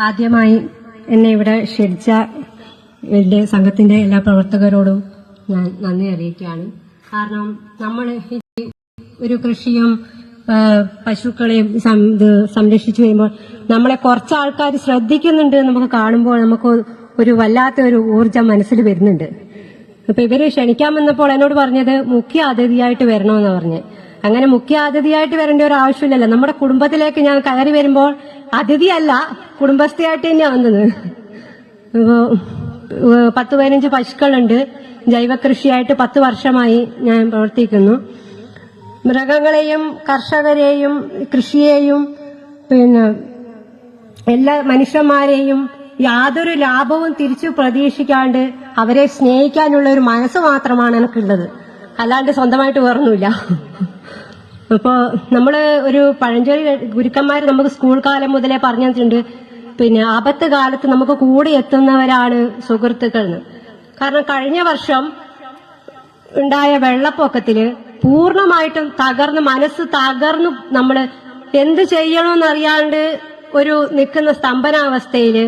ആദ്യമായി എന്നെ ഇവിടെ ക്ഷണിച്ച എന്റെ സംഘത്തിന്റെ എല്ലാ പ്രവർത്തകരോടും ഞാൻ നന്ദി അറിയിക്കുകയാണ്. കാരണം നമ്മൾ ഒരു കൃഷിയും പശുക്കളെയും സംരക്ഷിച്ചു വരുമ്പോൾ നമ്മളെ കുറച്ച് ആൾക്കാർ ശ്രദ്ധിക്കുന്നുണ്ട് നമുക്ക് കാണുമ്പോൾ നമുക്ക് ഒരു വല്ലാത്ത ഒരു ഊർജം മനസ്സിൽ വരുന്നുണ്ട്. അപ്പൊ ഇവര് ക്ഷണിക്കാൻ വന്നപ്പോൾ എന്നോട് പറഞ്ഞത് മുഖ്യ അതിഥിയായിട്ട് വരണമെന്ന് പറഞ്ഞ്. അങ്ങനെ മുഖ്യ അതിഥിയായിട്ട് വരേണ്ട ഒരു ആവശ്യമില്ലല്ലോ. നമ്മുടെ കുടുംബത്തിലേക്ക് ഞാൻ കയറി വരുമ്പോൾ അതിഥിയല്ല, കുടുംബസ്ഥയായിട്ട് തന്നെയാണ് വന്നത്. ഇപ്പോ 10-15 പശുക്കളുണ്ട്. ജൈവ കൃഷിയായിട്ട് 10 വർഷമായി ഞാൻ പ്രവർത്തിക്കുന്നു. മൃഗങ്ങളെയും കർഷകരെയും കൃഷിയെയും പിന്നെ എല്ലാ മനുഷ്യന്മാരെയും യാതൊരു ലാഭവും തിരിച്ചു പ്രതീക്ഷിക്കാണ്ട് അവരെ സ്നേഹിക്കാനുള്ള ഒരു മനസ്സ് മാത്രമാണ് എനിക്കുള്ളത്, അല്ലാണ്ട് സ്വന്തമായിട്ട് വേറൊന്നുമില്ല. അപ്പോ നമ്മള് ഒരു പഴഞ്ചൊല്ലി ഗുരുക്കന്മാർ നമുക്ക് സ്കൂൾ കാലം മുതലേ പറഞ്ഞു തന്നിട്ടുണ്ട്, പിന്നെ ആപത്ത് കാലത്ത് നമുക്ക് കൂടെ എത്തുന്നവരാണ് സുഹൃത്തുക്കൾ എന്ന്. കാരണം കഴിഞ്ഞ വർഷം ഉണ്ടായ വെള്ളപ്പൊക്കത്തില് പൂർണ്ണമായിട്ടും മനസ്സ് തകർന്നു നമ്മള് എന്ത് ചെയ്യണമെന്നറിയാണ്ട് ഒരു നിൽക്കുന്ന സ്തംഭനാവസ്ഥയില്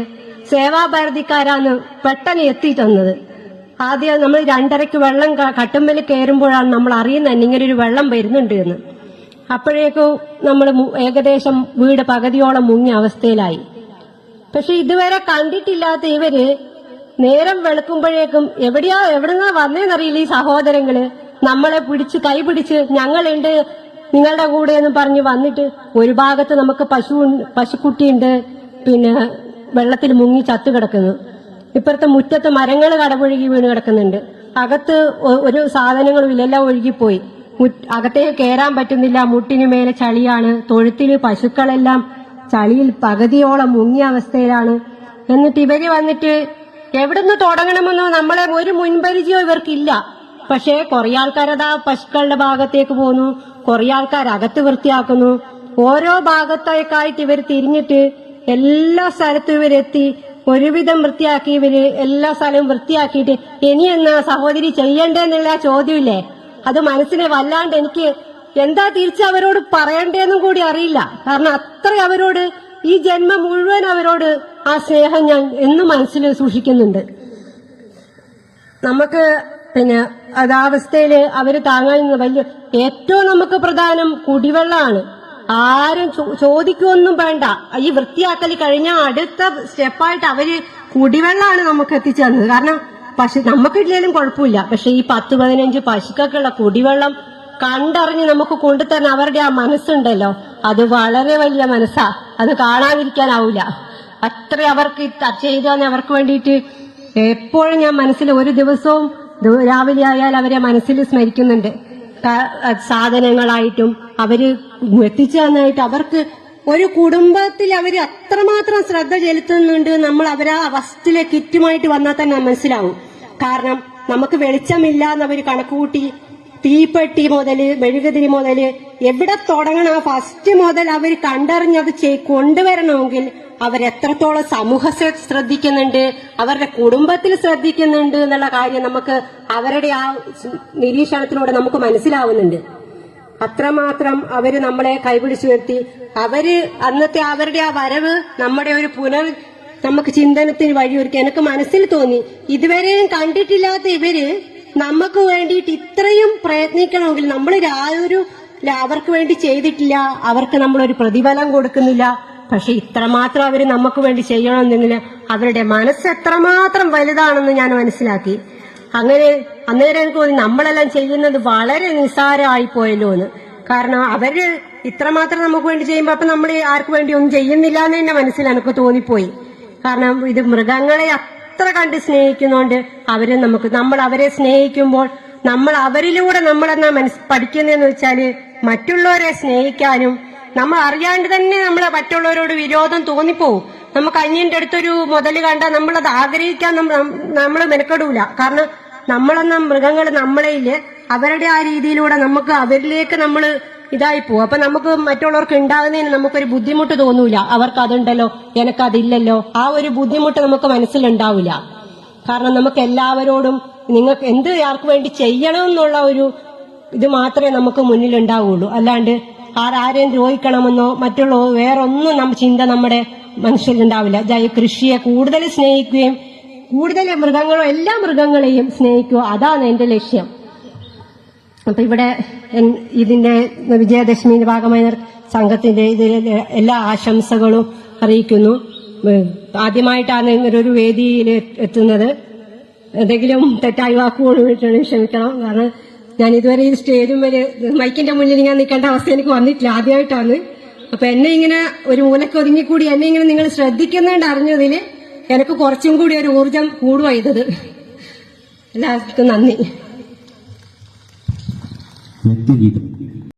സേവാഭാരതിക്കാരാണ് പെട്ടെന്ന് എത്തി തന്നത്. ആദ്യം നമ്മൾ 2:30 വെള്ളം കട്ടുമ്പല് കയറുമ്പോഴാണ് നമ്മൾ അറിയുന്നത് ഇങ്ങനെ ഒരു വെള്ളം വരുന്നുണ്ട് എന്ന്. അപ്പോഴേക്കും നമ്മൾ ഏകദേശം വീട് പകുതിയോളം മുങ്ങിയ അവസ്ഥയിലായി. പക്ഷെ ഇതുവരെ കണ്ടിട്ടില്ലാത്ത ഇവര് നേരം വെളുക്കുമ്പോഴേക്കും എവിടുന്നാ വന്നേന്നറിയില്ല ഈ സഹോദരങ്ങള് നമ്മളെ കൈ പിടിച്ച് ഞങ്ങളുണ്ട് നിങ്ങളുടെ കൂടെ എന്ന് പറഞ്ഞ് വന്നിട്ട് ഒരു ഭാഗത്ത് നമുക്ക് പശുക്കുട്ടിയുണ്ട്, പിന്നെ വെള്ളത്തിൽ മുങ്ങി ചത്തു കിടക്കുന്നു. ഇപ്പുറത്തെ മുറ്റത്ത് മരങ്ങൾ കടപുഴകി വീണ് കിടക്കുന്നുണ്ട്. അകത്ത് ഒരു സാധനങ്ങളും ഇല്ല, എല്ലാം ഒഴുകിപ്പോയി. അകത്തേക്ക് കയറാൻ പറ്റുന്നില്ല, മുട്ടിനു മേലെ ചളിയാണ്. തൊഴുത്തില് പശുക്കളെല്ലാം ചളിയിൽ പകുതിയോളം മുങ്ങിയ അവസ്ഥയിലാണ്. എന്നിട്ട് ഇവര് വന്നിട്ട് എവിടുന്ന് തുടങ്ങണമെന്നോ നമ്മളെ ഒരു മുൻപരിചയോ ഇവർക്കില്ല. പക്ഷേ കുറെ ആൾക്കാരതാ പശുക്കളുടെ ഭാഗത്തേക്ക് പോന്നു, കുറെ ആൾക്കാർ അകത്ത് വൃത്തിയാക്കുന്നു. ഓരോ ഭാഗത്തേക്കായിട്ട് ഇവർ തിരിഞ്ഞിട്ട് എല്ലാ സ്ഥലത്തും ഇവരെത്തി ഒരുവിധം വൃത്തിയാക്കി. ഇവര് എല്ലാ സ്ഥലവും വൃത്തിയാക്കിയിട്ട് ഇനി എന്നാ സഹോദരി ചെയ്യണ്ടേന്നുള്ള ചോദ്യമില്ലേ, അത് മനസ്സിനെ വല്ലാണ്ട് എനിക്ക് എന്താ തിരിച്ച് അവരോട് പറയണ്ടേന്നും കൂടി അറിയില്ല. കാരണം അത്ര അവരോട് ഈ ജന്മം മുഴുവൻ അവരോട് ആ സ്നേഹം ഞാൻ എന്നും മനസ്സിൽ സൂക്ഷിക്കുന്നുണ്ട്. നമുക്ക് പിന്നെ അതാവസ്ഥയില് അവര് താങ്ങാൻ വലിയ ഏറ്റവും നമുക്ക് പ്രധാനം കുടിവെള്ളമാണ്. ആരും ചോദിക്കൊന്നും വേണ്ട. ഈ വൃത്തിയാക്കൽ കഴിഞ്ഞ അടുത്ത സ്റ്റെപ്പായിട്ട് അവര് കുടിവെള്ളമാണ് നമുക്ക് എത്തിച്ചു തന്നത്. കാരണം നമുക്കില്ലെങ്കിലും കുഴപ്പമില്ല, പക്ഷെ ഈ 10-15 പശുക്കൊക്കെയുള്ള കുടിവെള്ളം കണ്ടറിഞ്ഞ് നമുക്ക് കൊണ്ടുതന്നെ അവരുടെ ആ മനസ്സുണ്ടല്ലോ, അത് വളരെ വലിയ മനസ്സാ. അത് കാണാതിരിക്കാനാവൂല. അത്ര അവർക്ക് ചെയ്താൽ അവർക്ക് വേണ്ടിയിട്ട് എപ്പോഴും ഞാൻ മനസ്സിൽ ഒരു ദിവസവും രാവിലെ ആയാൽ അവരെ മനസ്സിൽ സ്മരിക്കുന്നുണ്ട്. സാധനങ്ങളായിട്ടും അവര് എത്തിച്ചു തന്നായിട്ട് അവർക്ക് ഒരു കുടുംബത്തിൽ അവര് അത്രമാത്രം ശ്രദ്ധ ചെലുത്തുന്നുണ്ട്. നമ്മൾ അവരാ അവസ്ഥയിലെ കിറ്റുമായിട്ട് വന്നാൽ തന്നെ മനസ്സിലാവും. കാരണം നമുക്ക് വെളിച്ചമില്ല എന്നവര് കണക്കുകൂട്ടി തീപ്പെട്ടി മുതല് മെഴുകുതിരി മുതല് എവിടെ തുടങ്ങണം ഫസ്റ്റ് മുതൽ അവർ കണ്ടറിഞ്ഞത് കൊണ്ടുവരണമെങ്കിൽ അവരെത്രത്തോളം സമൂഹത്തെ ശ്രദ്ധിക്കുന്നുണ്ട്, അവരുടെ കുടുംബത്തിൽ ശ്രദ്ധിക്കുന്നുണ്ട് എന്നുള്ള കാര്യം നമുക്ക് അവരുടെ ആ നിരീക്ഷണത്തിലൂടെ നമുക്ക് മനസ്സിലാവുന്നുണ്ട്. അത്രമാത്രം അവര് നമ്മളെ കൈപിടിച്ചു വരുത്തി. അവര് അന്നത്തെ അവരുടെ ആ വരവ് നമ്മുടെ ഒരു നമുക്ക് ചിന്തനത്തിന് വഴിയൊരുക്കി. എനിക്ക് മനസ്സിൽ തോന്നി ഇതുവരെയും കണ്ടിട്ടില്ലാത്ത ഇവര് നമുക്ക് വേണ്ടിയിട്ട് ഇത്രയും പ്രയത്നിക്കണമെങ്കിൽ നമ്മൾ അവർക്ക് വേണ്ടി ചെയ്തിട്ടില്ല, അവർക്ക് നമ്മളൊരു പ്രതിഫലം കൊടുക്കുന്നില്ല. പക്ഷെ ഇത്രമാത്രം അവര് നമുക്ക് വേണ്ടി ചെയ്യണമെന്നെങ്കിൽ അവരുടെ മനസ്സ് എത്രമാത്രം വലുതാണെന്ന് ഞാൻ മനസ്സിലാക്കി. അങ്ങനെ അന്നേരം എനിക്ക് തോന്നി നമ്മളെല്ലാം ചെയ്യുന്നത് വളരെ നിസ്സാരമായി പോയല്ലോ എന്ന്. കാരണം അവര് ഇത്രമാത്രം നമുക്ക് വേണ്ടി ചെയ്യുമ്പോ അപ്പൊ നമ്മൾ ആർക്ക് വേണ്ടി ഒന്നും ചെയ്യുന്നില്ല എന്ന് തന്നെ മനസ്സിൽ എനിക്ക് തോന്നിപ്പോയി. കാരണം ഇത് മൃഗങ്ങളെ അത്ര കണ്ട് സ്നേഹിക്കുന്നോണ്ട് നമ്മൾ അവരെ സ്നേഹിക്കുമ്പോൾ നമ്മൾ അവരിലൂടെ നമ്മളെന്നാ പഠിക്കുന്നതെന്ന് വെച്ചാല് മറ്റുള്ളവരെ സ്നേഹിക്കാനും നമ്മൾ അറിയാണ്ട് തന്നെ നമ്മളെ മറ്റുള്ളവരോട് വിരോധം തോന്നിപ്പോവും. നമുക്ക് അന്യന്റെ അടുത്തൊരു മുതല് കണ്ടാൽ നമ്മളത് ആഗ്രഹിക്കാൻ നമ്മൾ മെനക്കെടൂല. കാരണം നമ്മളെന്ന മൃഗങ്ങൾ നമ്മളെയില് അവരുടെ ആ രീതിയിലൂടെ നമുക്ക് അവരിലേക്ക് നമ്മൾ ഇതായി പോവും. അപ്പൊ നമുക്ക് മറ്റുള്ളവർക്ക് ഉണ്ടാകുന്നതിന് നമുക്കൊരു ബുദ്ധിമുട്ട് തോന്നൂല. അവർക്ക് അതുണ്ടല്ലോ എനക്കതില്ലല്ലോ, ആ ഒരു ബുദ്ധിമുട്ട് നമുക്ക് മനസ്സിലുണ്ടാവില്ല. കാരണം നമുക്ക് എല്ലാവരോടും നിങ്ങൾക്ക് എന്ത് ആർക്ക് വേണ്ടി ചെയ്യണം എന്നുള്ള ഒരു ഇത് മാത്രമേ നമുക്ക് മുന്നിലുണ്ടാവുള്ളൂ. അല്ലാണ്ട് ആരെയും ദ്രോഹിക്കണമെന്നോ മറ്റുള്ള വേറൊന്നും ചിന്ത നമ്മുടെ മനുഷ്യരുണ്ടാവില്ല. കൃഷിയെ കൂടുതൽ സ്നേഹിക്കുകയും കൂടുതൽ എല്ലാ മൃഗങ്ങളെയും സ്നേഹിക്കുക, അതാണ് എന്റെ ലക്ഷ്യം. അപ്പൊ ഇവിടെ ഇതിന്റെ വിജയദശമിന്റെ ഭാഗമായ സംഘത്തിന്റെ ഇതിലെ എല്ലാ ആശംസകളും അറിയിക്കുന്നു. ആദ്യമായിട്ടാണ് ഇങ്ങനൊരു വേദിയിൽ എത്തുന്നത്. എന്തെങ്കിലും തെറ്റായി വാക്കുകൾ ക്ഷമിക്കണം. കാരണം ഞാൻ ഇതുവരെ ഈ സ്റ്റേജും വരെ മൈക്കിന്റെ മുന്നിൽ ഇങ്ങനെ നിൽക്കേണ്ട അവസ്ഥ എനിക്ക് വന്നിട്ടില്ല, ആദ്യമായിട്ടാണ്. അപ്പൊ എന്നെ ഇങ്ങനെ ഒരു മൂലക്ക് ഒതുങ്ങിക്കൂടി എന്നെ ഇങ്ങനെ നിങ്ങൾ ശ്രദ്ധിക്കുന്നുണ്ട് അറിഞ്ഞതിൽ എനിക്ക് കുറച്ചും കൂടി ഒരു ഊർജം കൂടുക ചെയ്തത്. എല്ലാവർക്കും നന്ദി. വ്യക്തിഗീതം.